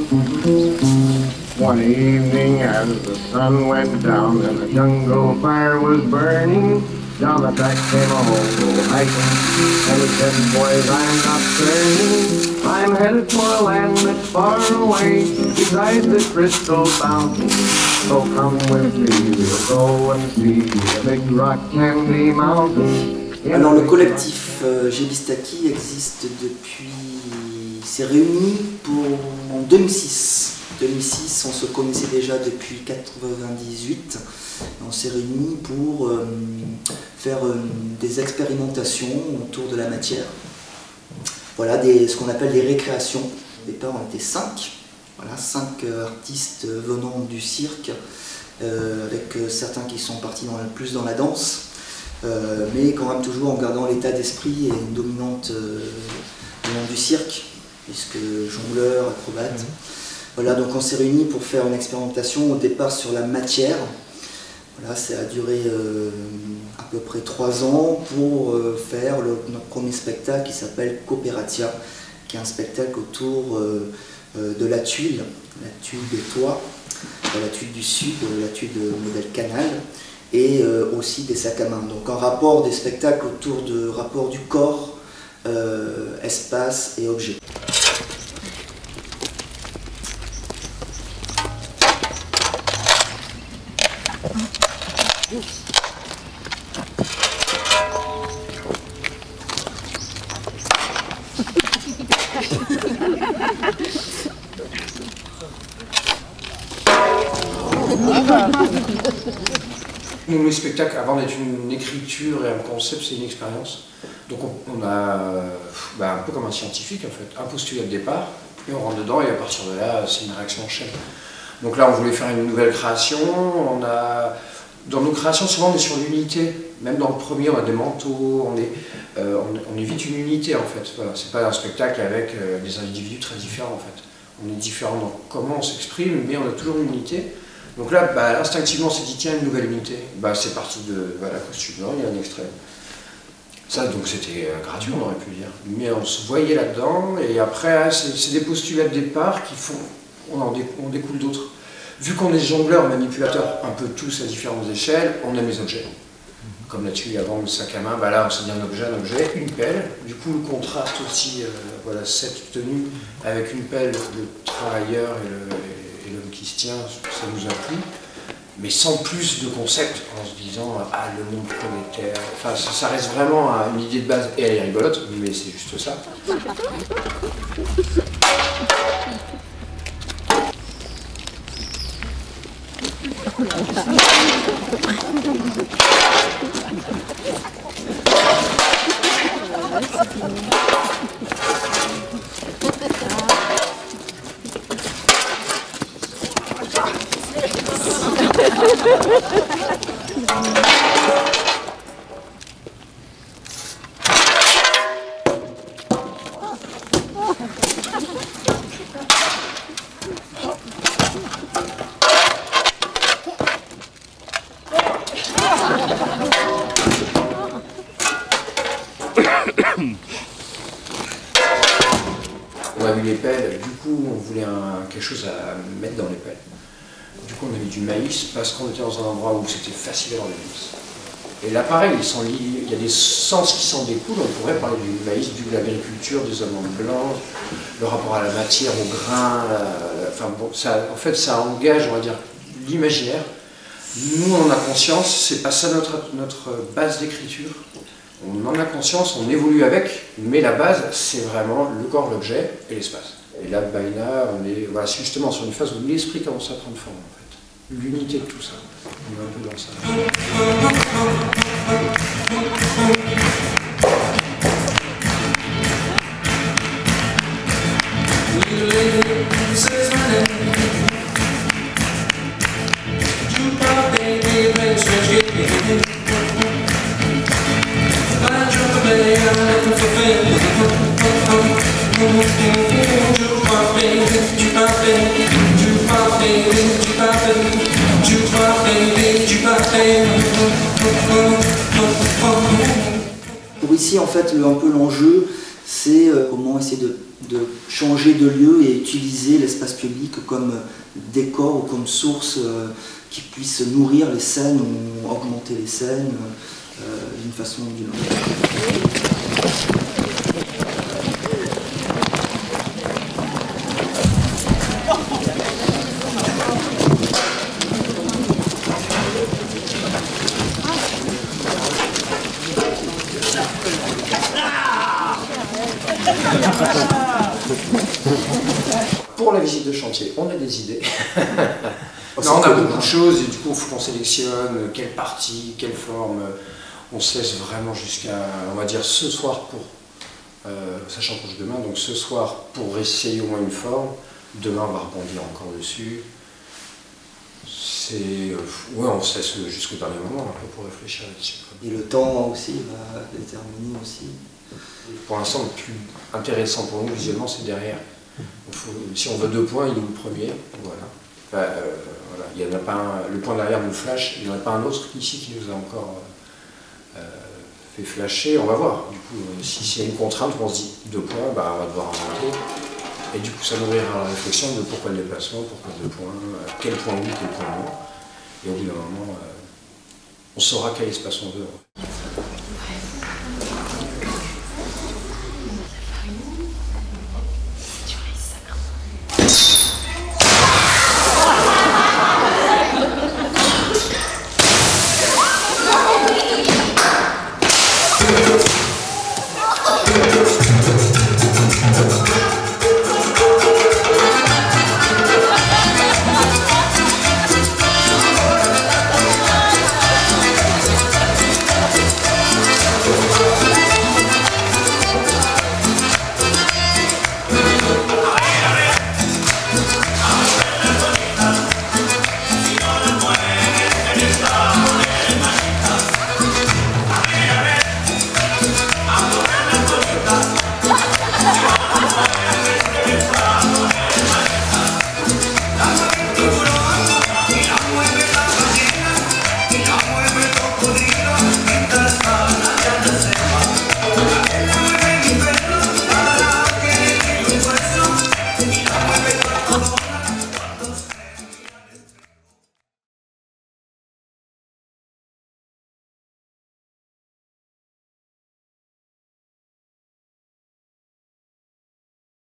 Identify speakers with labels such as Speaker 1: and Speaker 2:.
Speaker 1: One evening as the sun went down and the jungle fire was burning, down the track came a hobo hiking, and he said, boys, I'm not turning. I'm headed for a land that's far away, beside the crystal fountain. So come with me, we'll go and see the big rock candy mountain.
Speaker 2: Alors le collectif Jebistaki existe depuis... s'est réuni en 2006. 2006, on se connaissait déjà depuis 98. On s'est réunis pour faire des expérimentations autour de la matière. Voilà, ce qu'on appelle des récréations. Au départ, on était 5. Voilà, 5 artistes venant du cirque, avec certains qui sont partis plus dans la danse, mais quand même toujours en gardant l'état d'esprit et une dominante du cirque, puisque jongleur, acrobate. Voilà, donc on s'est réunis pour faire une expérimentation au départ sur la matière. Voilà, ça a duré à peu près 3 ans pour faire notre premier spectacle qui s'appelle Cooperatia, qui est un spectacle autour de la tuile de toit, la tuile du sud, la tuile de modèle canal, et aussi des sacs à main. Donc un rapport des spectacles autour de rapport du corps, espace et objet.
Speaker 3: Nous, les spectacles, avant d'être une écriture et un concept, c'est une expérience. Donc on a un peu comme un scientifique en fait, un postulat de départ, et on rentre dedans et à partir de là, c'est une réaction en chaîne. Donc là, on voulait faire une nouvelle création. Dans nos créations, souvent on est sur l'unité. Même dans le premier, on a des manteaux, on évite une unité en fait. Voilà, c'est pas un spectacle avec des individus très différents en fait. On est différents dans comment on s'exprime, mais on a toujours une unité. Donc là, instinctivement, on s'est dit, tiens, une nouvelle unité. C'est parti de la costume, il y a un extrait. Ça, donc c'était gratuit, on aurait pu dire. Mais on se voyait là-dedans, et après, c'est des postulats de départ qui font, on découle d'autres. Vu qu'on est jongleurs, manipulateurs, un peu tous à différentes échelles, on aime les objets. Comme la tuile avant, le sac à main, là, on s'est dit un objet, une pelle. Du coup, le contraste aussi, cette tenue avec une pelle, le travailleur et l'homme qui se tient, ça nous a plu, mais sans plus de concept, en se disant « Ah, le monde prolétaire ». Enfin, ça reste vraiment une idée de base, et elle est rigolote, mais c'est juste ça. On a vu les pelles, du coup on voulait quelque chose à mettre dans les pelles. Du coup on a mis du maïs parce qu'on était dans un endroit où c'était facile à avoir du maïs. Et là pareil, il y a des sens qui s'en découlent, on pourrait parler du maïs, de l'agriculture, des amandes blanches, le rapport à la matière, au grain, en fait ça engage, on va dire, l'imaginaire. Nous on en a conscience, c'est pas ça notre base d'écriture. On en a conscience, on évolue avec, mais la base, c'est vraiment le corps, l'objet et l'espace. Et là, on est justement sur une phase où l'esprit commence à prendre forme, en fait. L'unité de tout ça. On est un peu dans ça.
Speaker 2: Pour ici, en fait, un peu l'enjeu, c'est comment essayer de de changer de lieu et utiliser l'espace public comme décor ou comme source qui puisse nourrir les scènes ou augmenter les scènes d'une façon ou d'une autre.
Speaker 3: Pour la visite de chantier, on a des idées. Non, on a beaucoup de choses et du coup il faut qu'on sélectionne quelle partie, quelle forme. On se laisse vraiment jusqu'à, on va dire, ce soir pour, sachant qu'on joue demain, donc ce soir pour essayer au moins une forme. Demain on va rebondir encore dessus. Ouais, on se laisse jusqu'au dernier moment un peu pour réfléchir là-dessus.
Speaker 2: Et le temps aussi va déterminer aussi.
Speaker 3: Pour l'instant, le plus intéressant pour nous visuellement, c'est derrière. Si on veut 2 points, il est où le premier? Voilà. Voilà. Il y en a pas un, le point derrière nous flash, il n'y en a pas un autre ici qui nous a encore fait flasher. On va voir. Du coup, s'il y a une contrainte, on se dit 2 points, bah, on va devoir inventer. Et du coup, ça nourrira la réflexion de pourquoi le déplacement, pourquoi 2 points, quel point oui, quel point non. Et au bout d'un moment, on saura quel espace on veut.